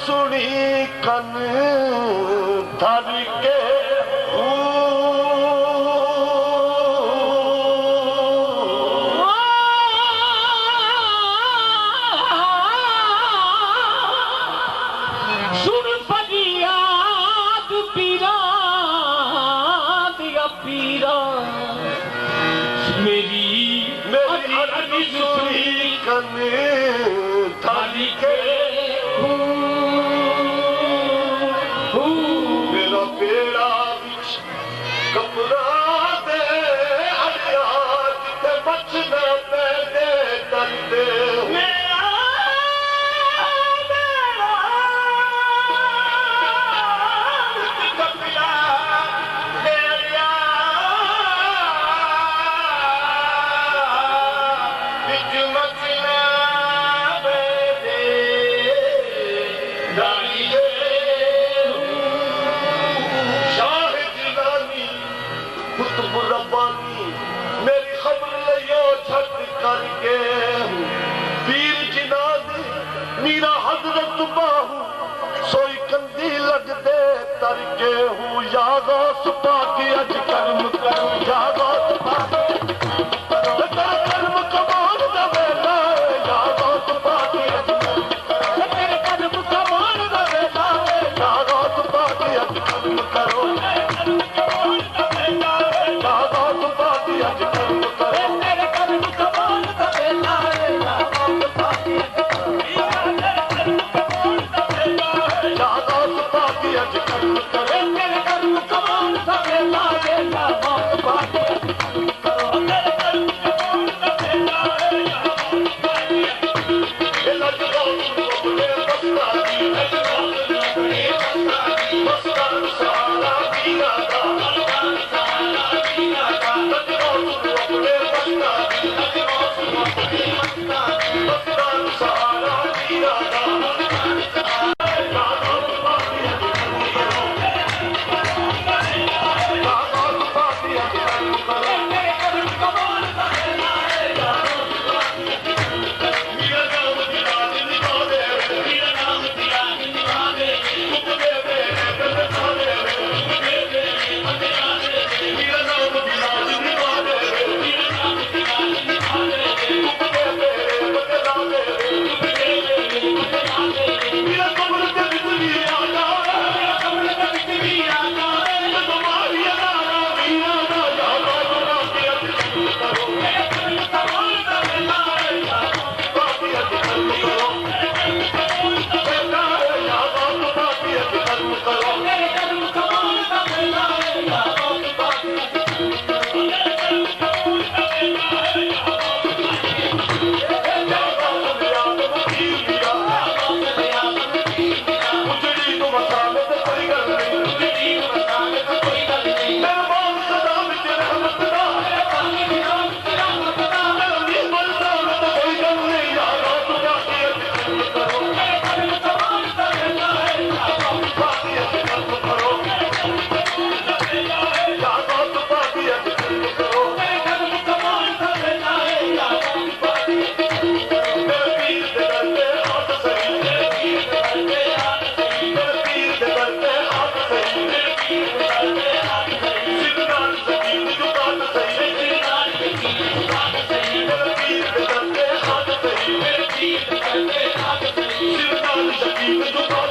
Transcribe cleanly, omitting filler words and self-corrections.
सुनी कन धर के सुन फरियाद पीरा दिया पीरा मेरी मेरी सुनी कन धर के मेरा बेड़ा बिच कपड़ा दे अड़िया जिथे बचना पैदे डरदे मेरी खबर लियो छट करके पीर जिनाद मीरा हजरत बाहू सोई कंदी लगदे तरके हूँ यादो सुपा के अज कर्म करूँ यादो सुपा कर्म कमान दा वेला यादो सुपा के अज कर्म कमान दा वेला यादो सुपा के अज कर्म करो Shakir